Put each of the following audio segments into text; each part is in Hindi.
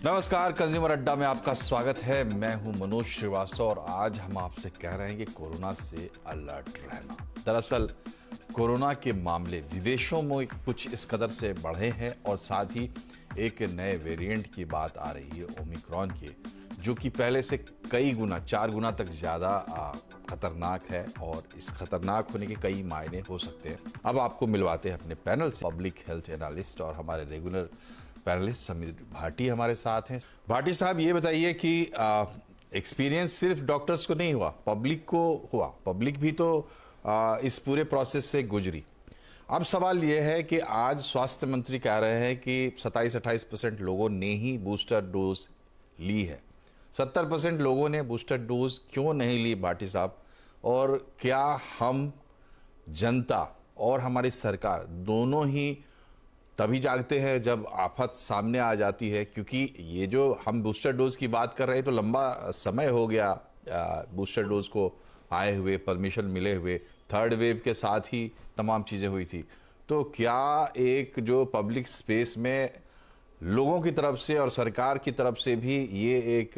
नमस्कार, कंज्यूमर अड्डा में आपका स्वागत है। मैं हूं मनोज श्रीवास्तव और आज हम आपसे कह रहे हैं कि कोरोना से अलर्ट रहना। दरअसल कोरोना के मामले विदेशों में कुछ इस कदर से बढ़े हैं और साथ ही एक नए वेरिएंट की बात आ रही है ओमिक्रॉन की, जो कि पहले से कई गुना 4 गुना तक ज़्यादा खतरनाक है और इस खतरनाक होने के कई मायने हो सकते हैं। अब आपको मिलवाते हैं अपने पैनल से। पब्लिक हेल्थ एनालिस्ट और हमारे रेगुलर पैनलिस्ट समीर भाटी हमारे साथ हैं। भाटी साहब, ये बताइए कि एक्सपीरियंस सिर्फ डॉक्टर्स को नहीं हुआ, पब्लिक को हुआ। पब्लिक भी तो इस पूरे प्रोसेस से गुजरी। अब सवाल यह है कि आज स्वास्थ्य मंत्री कह रहे हैं कि 27-28% लोगों ने ही बूस्टर डोज ली है। 70% लोगों ने बूस्टर डोज क्यों नहीं ली भाटी साहब? और क्या हम जनता और हमारी सरकार दोनों ही तभी जागते हैं जब आफत सामने आ जाती है? क्योंकि ये जो हम बूस्टर डोज की बात कर रहे हैं तो लंबा समय हो गया बूस्टर डोज को आए हुए, परमिशन मिले हुए। थर्ड वेव के साथ ही तमाम चीज़ें हुई थी। तो क्या एक जो पब्लिक स्पेस में लोगों की तरफ से और सरकार की तरफ से भी ये एक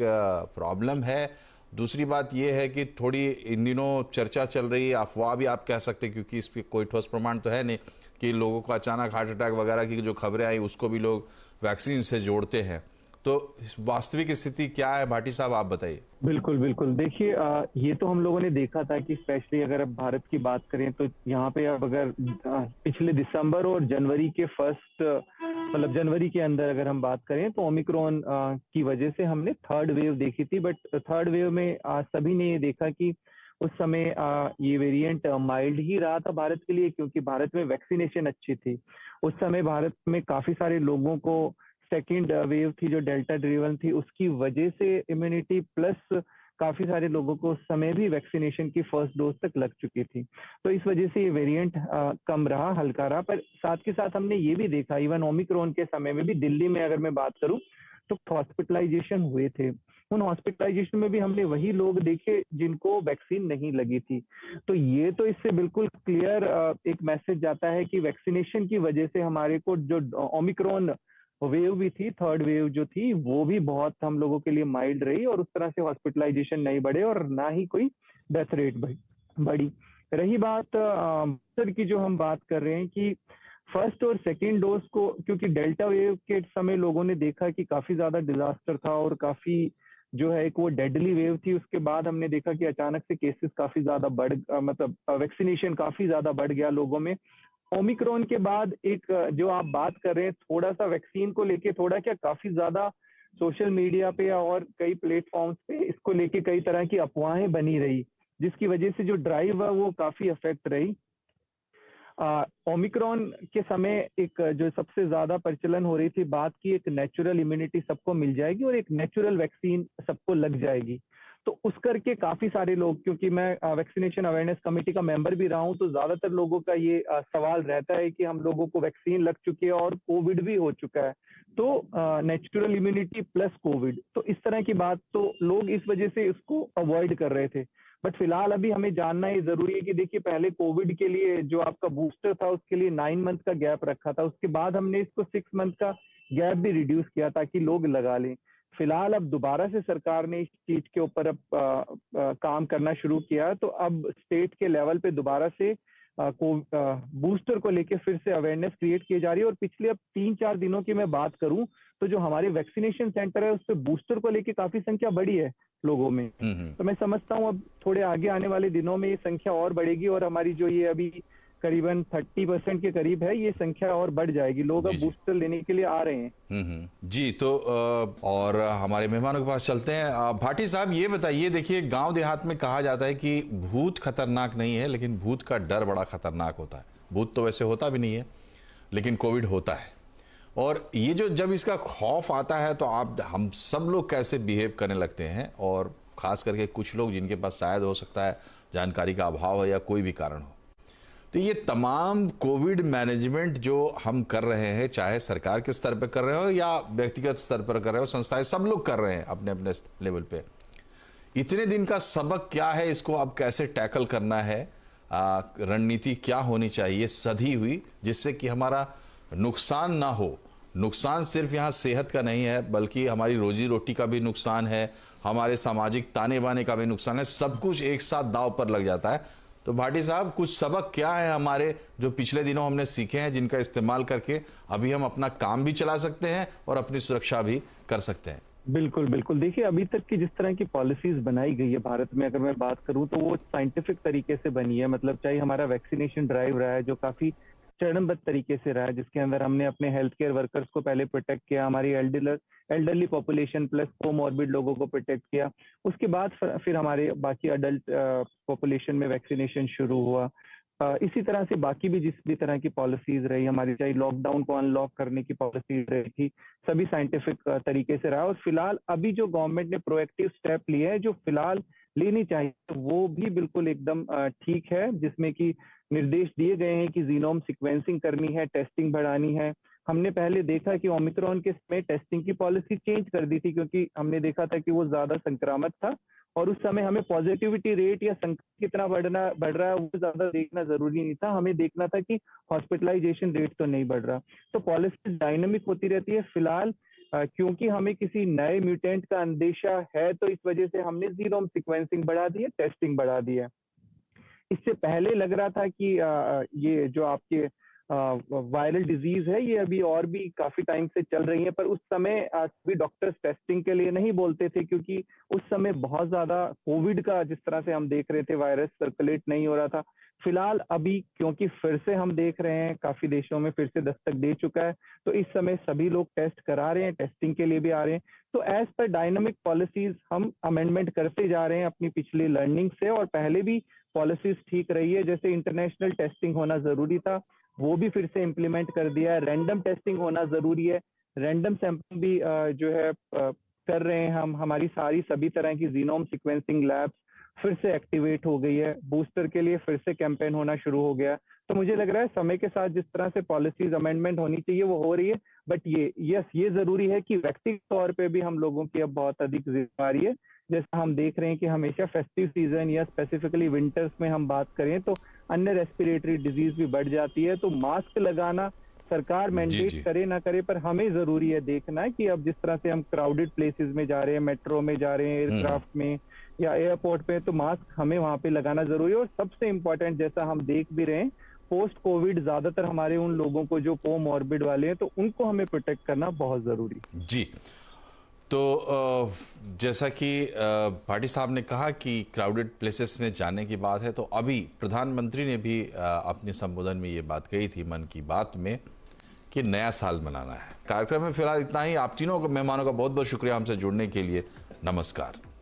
प्रॉब्लम है? दूसरी बात ये है कि थोड़ी इन दिनों चर्चा चल रही है, अफवाह भी आप कह सकते हैं, क्योंकि इस पर कोई ठोस प्रमाण तो है नहीं, कि लोगों को अचानक हार्ट अटैक वगैरह की जो खबरें आई उसको भी लोग वैक्सीन से जोड़ते हैं। तो वास्तविक स्थिति क्या है भाटी साहब, आप बताइए। बिल्कुल बिल्कुल, देखिए ये तो हम लोगों ने देखा था कि स्पेशली अगर अब भारत की बात करें तो यहाँ पे अब अगर पिछले दिसंबर और जनवरी के जनवरी के अंदर अगर हम बात करें तो ओमिक्रॉन की वजह से हमने थर्ड वेव देखी थी। बट थर्ड वेव में सभी ने ये देखा कि उस समय ये वेरिएंट माइल्ड ही रहा था भारत के लिए, क्योंकि भारत में वैक्सीनेशन अच्छी थी। उस समय भारत में काफी सारे लोगों को सेकेंड वेव थी जो डेल्टा ड्रिवन थी, उसकी वजह से इम्यूनिटी प्लस काफी सारे लोगों को उस समय भी वैक्सीनेशन की फर्स्ट डोज तक लग चुकी थी। तो इस वजह से ये वेरिएंट कम रहा, हल्का रहा। पर साथ के साथ हमने ये भी देखा, इवन ओमिक्रॉन के समय में भी दिल्ली में अगर मैं बात करूं तो हॉस्पिटलाइजेशन हुए थे। उन हॉस्पिटलाइजेशन में भी हमने वही लोग देखे जिनको वैक्सीन नहीं लगी थी। तो ये तो इससे बिल्कुल क्लियर एक मैसेज जाता है कि वैक्सीनेशन की वजह से हमारे को जो ओमिक्रॉन वेव भी थी, थर्ड वेव जो थी, वो भी बहुत हम लोगों के लिए माइल्ड रही और उस तरह से हॉस्पिटलाइजेशन नहीं बढ़े और ना ही कोई डेथ रेट बढ़ी। रही बात बूस्टर की, जो हम बात कर रहे हैं कि फर्स्ट और सेकेंड डोज को, क्योंकि डेल्टा वेव के समय लोगों ने देखा कि काफी ज्यादा डिजास्टर था और काफी जो है एक वो डेडली वेव थी। उसके बाद हमने देखा कि अचानक से केसेस काफी ज्यादा वैक्सीनेशन काफी ज्यादा बढ़ गया लोगों में। ओमिक्रॉन के बाद एक जो आप बात कर रहे हैं, थोड़ा सा वैक्सीन को लेके थोड़ा क्या काफी ज्यादा सोशल मीडिया पे और कई प्लेटफॉर्म्स पे इसको लेके कई तरह की अफवाहें बनी रही, जिसकी वजह से जो ड्राइव है वो काफी अफेक्ट रही। ओमिक्रॉन के समय एक जो सबसे ज्यादा प्रचलन हो रही थी बात की, एक नेचुरल इम्यूनिटी सबको मिल जाएगी और एक नेचुरल वैक्सीन सबको लग जाएगी। तो उस करके काफी सारे लोग, क्योंकि मैं वैक्सीनेशन अवेयरनेस कमेटी का मेंबर भी रहा हूं, तो ज्यादातर लोगों का ये सवाल रहता है कि हम लोगों को वैक्सीन लग चुकी है और कोविड भी हो चुका है, तो नेचुरल इम्यूनिटी प्लस कोविड, तो इस तरह की बात, तो लोग इस वजह से इसको अवॉइड कर रहे थे। बट फिलहाल अभी हमें जानना ये जरूरी है कि देखिए, पहले कोविड के लिए जो आपका बूस्टर था उसके लिए 9 मंथ का गैप रखा था, उसके बाद हमने इसको 6 मंथ का गैप भी रिड्यूस किया ताकि लोग लगा लें। फिलहाल अब दोबारा से सरकार ने इस चीज के ऊपर अब काम करना शुरू किया, तो अब स्टेट के लेवल पे दोबारा से बूस्टर को लेके फिर से अवेयरनेस क्रिएट की जा रही है। और पिछले अब 3-4 दिनों की मैं बात करूं तो जो हमारे वैक्सीनेशन सेंटर है उस पर बूस्टर को लेके काफी संख्या बढ़ी है लोगों में। तो मैं समझता हूं अब थोड़े आगे आने वाले दिनों में ये संख्या और बढ़ेगी और हमारी जो ये अभी करीबन 30% के करीब है, ये संख्या और बढ़ जाएगी। लोग अब बूस्टर लेने के लिए आ रहे हैं। जी, तो और हमारे मेहमानों के पास चलते हैं। भाटी साहब, ये बताइए, देखिए गांव देहात में कहा जाता है कि भूत खतरनाक नहीं है, लेकिन भूत का डर बड़ा खतरनाक होता है। भूत तो वैसे होता भी नहीं है, लेकिन कोविड होता है। और ये जो जब इसका खौफ आता है तो हम सब लोग कैसे बिहेव करने लगते हैं, और खास करके कुछ लोग जिनके पास शायद हो सकता है जानकारी का अभाव है या कोई भी कारण हो। तो ये तमाम कोविड मैनेजमेंट जो हम कर रहे हैं, चाहे सरकार के स्तर पर कर रहे हो या व्यक्तिगत स्तर पर कर रहे हो, संस्थाएं सब लोग कर रहे हैं अपने अपने लेवल पे, इतने दिन का सबक क्या है? इसको अब कैसे टैकल करना है? रणनीति क्या होनी चाहिए सधी हुई, जिससे कि हमारा नुकसान ना हो नुकसान सिर्फ यहाँ सेहत का नहीं है, बल्कि हमारी रोजी रोटी का भी नुकसान है, हमारे सामाजिक ताने बाने का भी नुकसान है। सब कुछ एक साथ दांव पर लग जाता है। तो भाटी साहब, कुछ सबक क्या है हमारे जो पिछले दिनों हमने सीखे हैं, जिनका इस्तेमाल करके अभी हम अपना काम भी चला सकते हैं और अपनी सुरक्षा भी कर सकते हैं? बिल्कुल, बिल्कुल। देखिए, अभी तक की जिस तरह की पॉलिसीज़ बनाई गई है भारत में, अगर मैं बात करूँ तो वो साइंटिफिक तरीके से बनी है। मतलब चाहे हमारा वैक्सीनेशन ड्राइव रहा है, जो काफ़ी चरणबद्ध तरीके से रहा है, जिसके अंदर हमने अपने हेल्थ केयर वर्कर्स को पहले प्रोटेक्ट किया, हमारी एल्डरली पॉपुलेशन प्लस कोमॉर्बिड लोगों को प्रोटेक्ट किया। उसके बाद फिर हमारे बाकी अडल्ट पॉपुलेशन में वैक्सीनेशन शुरू हुआ। इसी तरह से बाकी भी जिस भी तरह की पॉलिसीज रही हमारी, चाहे लॉकडाउन को अनलॉक करने की पॉलिसीज रही थी, सभी साइंटिफिक तरीके से रहा। और फिलहाल अभी जो गवर्नमेंट ने प्रोएक्टिव स्टेप लिए हैं, जो फिलहाल लेनी चाहिए, वो भी बिल्कुल एकदम ठीक है, जिसमें कि निर्देश दिए गए हैं कि जीनोम सीक्वेंसिंग करनी है, टेस्टिंग बढ़ानी है। हमने पहले देखा कि ओमिक्रॉन के समय टेस्टिंग की पॉलिसी चेंज कर दी थी, क्योंकि हमने देखा था कि वो ज्यादा संक्रामक था और उस समय हमें पॉजिटिविटी रेट या संक्रमण कितना बढ़ रहा है वो ज्यादा देखना जरूरी नहीं था, हमें देखना था कि हॉस्पिटलाइजेशन रेट तो नहीं बढ़ रहा। तो पॉलिसी डायनामिक होती रहती है। फिलहाल क्योंकि हमें किसी नए म्यूटेंट का अंदेशा है, तो इस वजह से हमने जीनोम सीक्वेंसिंग बढ़ा दी है, टेस्टिंग बढ़ा दी है। इससे पहले लग रहा था कि ये जो आपके वायरल डिजीज है, ये अभी और भी काफी टाइम से चल रही है, पर उस समय भी डॉक्टर्स टेस्टिंग के लिए नहीं बोलते थे, क्योंकि उस समय बहुत ज्यादा कोविड का जिस तरह से हम देख रहे थे, वायरस सर्कुलेट नहीं हो रहा था। फिलहाल अभी क्योंकि फिर से हम देख रहे हैं काफी देशों में फिर से दस्तक दे चुका है, तो इस समय सभी लोग टेस्ट करा रहे हैं, टेस्टिंग के लिए भी आ रहे हैं। तो एज पर डायनामिक पॉलिसीज हम अमेंडमेंट करते जा रहे हैं अपनी पिछली लर्निंग से, और पहले भी पॉलिसीज ठीक रही है। जैसे इंटरनेशनल टेस्टिंग होना जरूरी था, वो भी फिर से इम्प्लीमेंट कर दिया है। रैंडम टेस्टिंग होना जरूरी है, रैंडम सैंपलिंग भी जो है कर रहे हैं हम। हमारी सभी तरह की जीनोम सीक्वेंसिंग लैब्स फिर से एक्टिवेट हो गई है। बूस्टर के लिए फिर से कैंपेन होना शुरू हो गया। तो मुझे लग रहा है समय के साथ जिस तरह से पॉलिसीज अमेंडमेंट होनी चाहिए वो हो रही है, बट ये जरूरी है कि व्यक्तिगत तौर पे भी हम लोगों की अब बहुत अधिक जिम्मेदारी है। जैसा हम देख रहे हैं कि हमेशा फेस्टिव सीजन या स्पेसिफिकली विंटर्स में हम बात करें तो अन्य रेस्पिरेटरी डिजीज भी बढ़ जाती है। तो मास्क लगाना सरकार मैंडेट करे ना करे, पर हमें जरूरी है देखना है कि अब जिस तरह से हम क्राउडेड प्लेसेस में जा रहे हैं, मेट्रो में जा रहे हैं, एयरक्राफ्ट में या एयरपोर्ट पे, तो मास्क हमें वहां पे लगाना जरूरी है। और सबसे इम्पोर्टेंट, जैसा हम देख भी रहे हैं, पोस्ट कोविड ज्यादातर हमारे उन लोगों को जो कोमॉर्बिड वाले हैं, तो उनको हमें प्रोटेक्ट करना बहुत जरूरी है। जी, तो जैसा कि भाटी साहब ने कहा कि क्राउडेड प्लेसेस में जाने की बात है, तो अभी प्रधानमंत्री ने भी अपने संबोधन में ये बात कही थी मन की बात में कि नया साल मनाना है। कार्यक्रम में फिलहाल इतना ही। आप तीनों मेहमानों का बहुत बहुत शुक्रिया हमसे जुड़ने के लिए। नमस्कार।